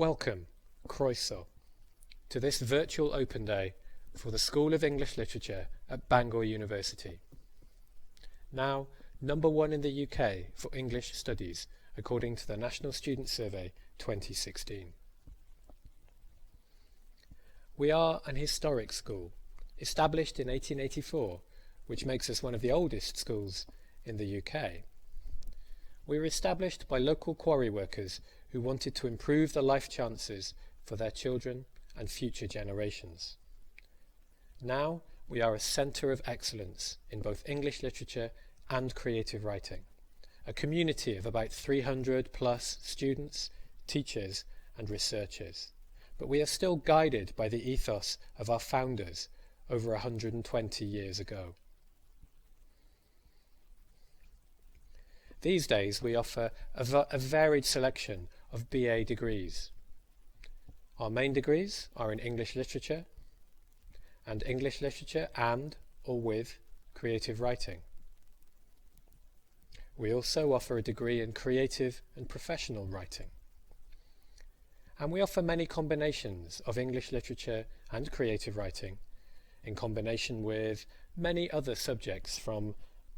Welcome, Croeso, to this virtual open day for the School of English Literature at Bangor University. Now, number 1 in the UK for English studies, according to the National Student Survey 2016. We are an historic school, established in 1884, which makes us one of the oldest schools in the UK. We were established by local quarry workers who wanted to improve the life chances for their children and future generations. Now we are a centre of excellence in both English literature and creative writing, a community of about 300 plus students, teachers and researchers. But we are still guided by the ethos of our founders over 120 years ago. These days we offer a varied selection of BA degrees. Our main degrees are in English literature and English literature and or with creative writing. We also offer a degree in creative and professional writing. And we offer many combinations of English literature and creative writing in combination with many other subjects from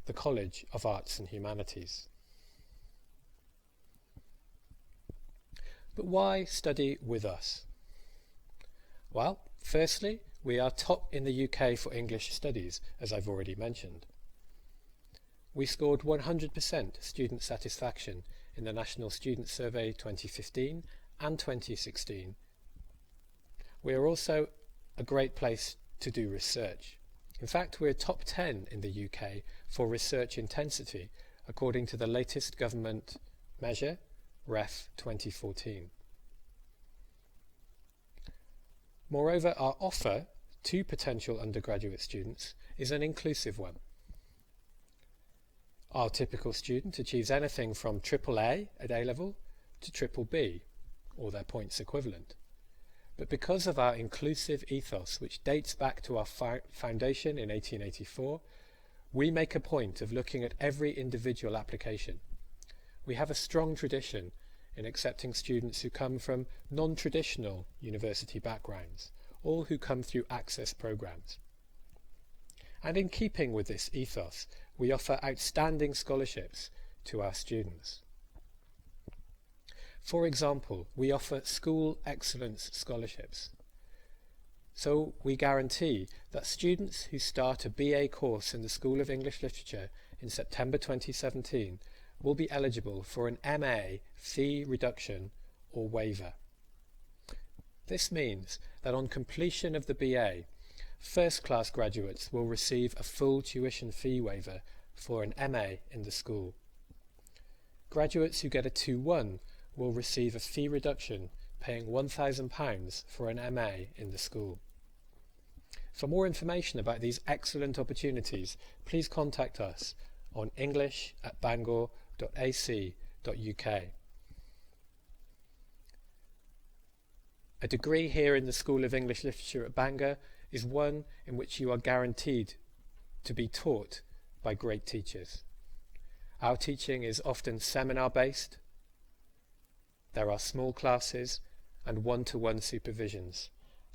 the College of Arts and Humanities. But why study with us? Well, firstly, we are top in the UK for English studies, as I've already mentioned. We scored 100% student satisfaction in the National Student Survey 2015 and 2016. We are also a great place to do research. In fact, we're top 10 in the UK for research intensity, according to the latest government measure, Ref 2014. Moreover, our offer to potential undergraduate students is an inclusive one. Our typical student achieves anything from AAA at A-level to BBB, or their points equivalent. But because of our inclusive ethos, which dates back to our foundation in 1884, we make a point of looking at every individual application. We have a strong tradition in accepting students who come from non-traditional university backgrounds, all who come through access programs. And in keeping with this ethos, we offer outstanding scholarships to our students. For example, we offer school excellence scholarships. So we guarantee that students who start a BA course in the School of English Literature in September 2017 will be eligible for an MA fee reduction or waiver. This means that on completion of the BA, first-class graduates will receive a full tuition fee waiver for an MA in the school. Graduates who get a 2-1 will receive a fee reduction paying £1,000 for an MA in the school. For more information about these excellent opportunities, please contact us on english@bangor.ac.uk. A degree here in the School of English Literature at Bangor is one in which you are guaranteed to be taught by great teachers. Our teaching is often seminar-based. There are small classes and one-to-one supervisions,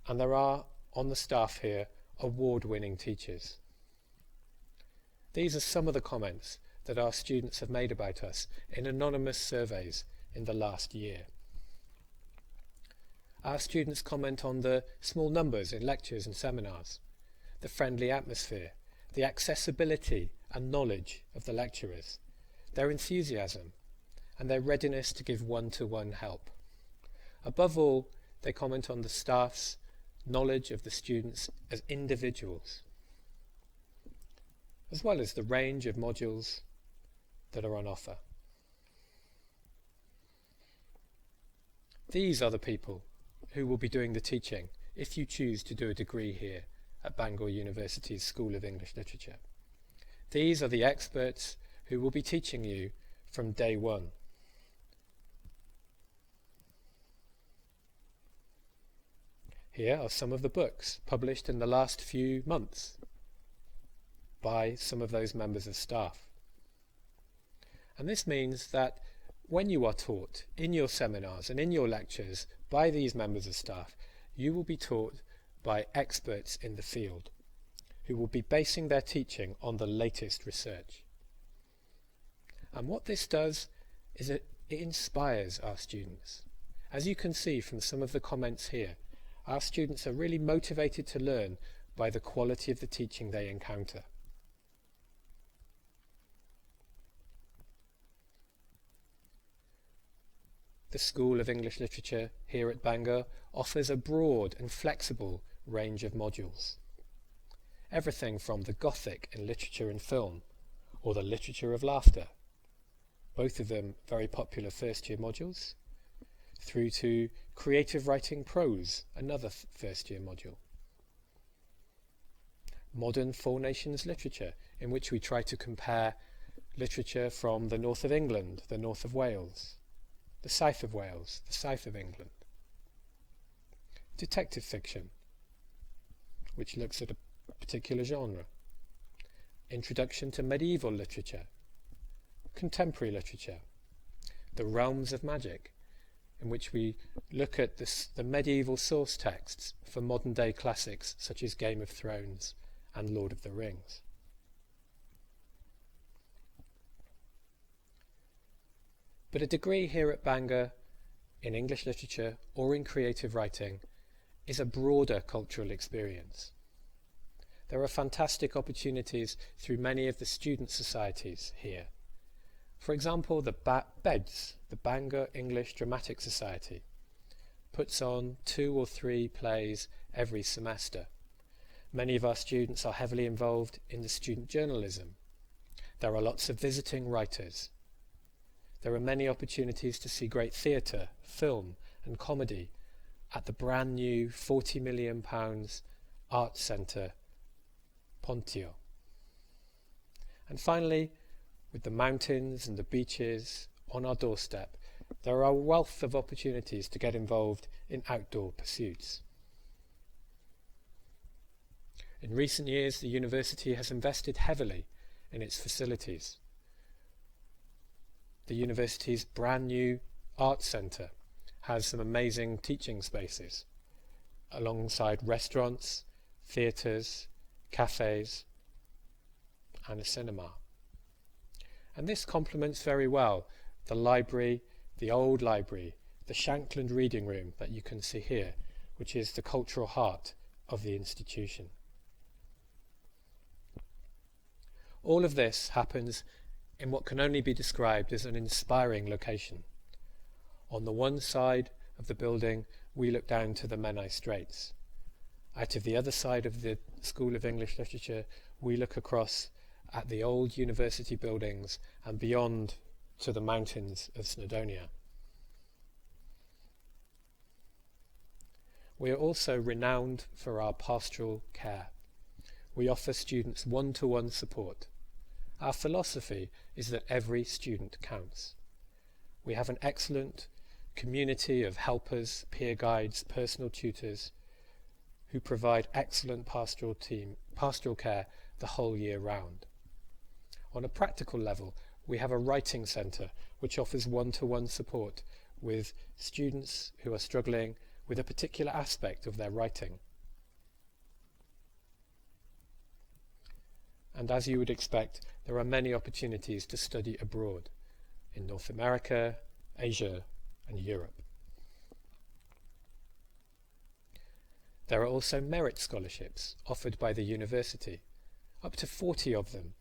and there are, on the staff here, award-winning teachers. These are some of the comments that our students have made about us in anonymous surveys in the last year. Our students comment on the small numbers in lectures and seminars, the friendly atmosphere, the accessibility and knowledge of the lecturers, their enthusiasm, and their readiness to give one-to-one help. Above all, they comment on the staff's knowledge of the students as individuals, as well as the range of modules that are on offer. These are the people who will be doing the teaching if you choose to do a degree here at Bangor University's School of English Literature. These are the experts who will be teaching you from day one. Here are some of the books published in the last few months by some of those members of staff. And this means that when you are taught in your seminars and in your lectures by these members of staff, you will be taught by experts in the field who will be basing their teaching on the latest research. And what this does is it inspires our students. As you can see from some of the comments here, our students are really motivated to learn by the quality of the teaching they encounter. The School of English Literature here at Bangor offers a broad and flexible range of modules. Everything from the Gothic in literature and film, or the literature of laughter, both of them very popular first-year modules, through to creative writing prose, another first-year module. Modern Four Nations literature, in which we try to compare literature from the north of England, the north of Wales, the south of Wales, the south of England. Detective fiction, which looks at a particular genre. Introduction to medieval literature. Contemporary literature. The realms of magic, in which we look at the medieval source texts for modern day classics such as Game of Thrones and Lord of the Rings. But a degree here at Bangor in English literature or in creative writing is a broader cultural experience. There are fantastic opportunities through many of the student societies here. For example, the BEDS, the Bangor English Dramatic Society, puts on 2 or 3 plays every semester. Many of our students are heavily involved in the student journalism. There are lots of visiting writers. There are many opportunities to see great theatre, film and comedy at the brand new £40 million Arts Centre, Pontio. And finally, with the mountains and the beaches on our doorstep, there are a wealth of opportunities to get involved in outdoor pursuits. In recent years, the university has invested heavily in its facilities. The university's brand new Arts Centre has some amazing teaching spaces, alongside restaurants, theatres, cafes, and a cinema. And this complements very well the library, the old library, the Shankland Reading Room that you can see here, which is the cultural heart of the institution. All of this happens in what can only be described as an inspiring location. On the one side of the building, we look down to the Menai Straits. Out of the other side of the School of English Literature, we look across at the old university buildings and beyond to the mountains of Snowdonia. We are also renowned for our pastoral care. We offer students one-to-one support. Our philosophy is that every student counts. We have an excellent community of helpers, peer guides, personal tutors who provide excellent pastoral care the whole year round. On a practical level, we have a writing centre which offers one-to-one support with students who are struggling with a particular aspect of their writing. And as you would expect, there are many opportunities to study abroad in North America, Asia, and Europe. There are also merit scholarships offered by the university, up to 40 of them,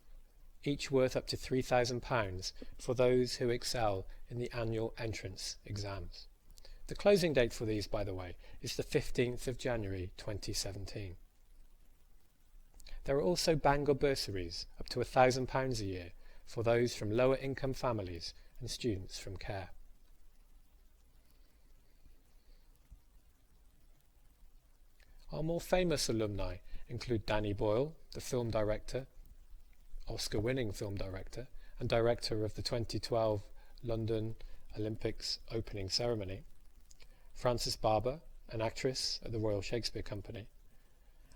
each worth up to £3,000 for those who excel in the annual entrance exams. The closing date for these, by the way, is the 15th of January 2017. There are also Bangor bursaries, up to £1,000 a year, for those from lower income families and students from care. Our more famous alumni include Danny Boyle, the film director, Oscar-winning film director, and director of the 2012 London Olympics opening ceremony, Frances Barber, an actress at the Royal Shakespeare Company,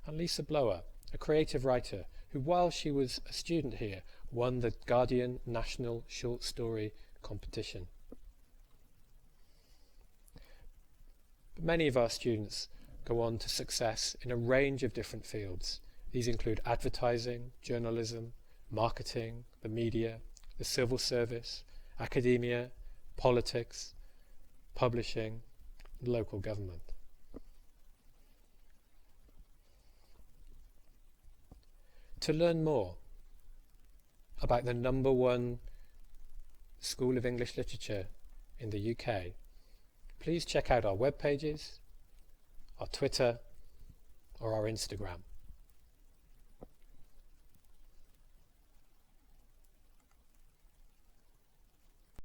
and Lisa Blower, a creative writer who, while she was a student here, won the Guardian National Short Story Competition. But many of our students go on to success in a range of different fields. These include advertising, journalism, marketing, the media, the civil service, academia, politics, publishing, and local government. To learn more about the #1 School of English Literature in the UK, please check out our web pages, our Twitter, or our Instagram.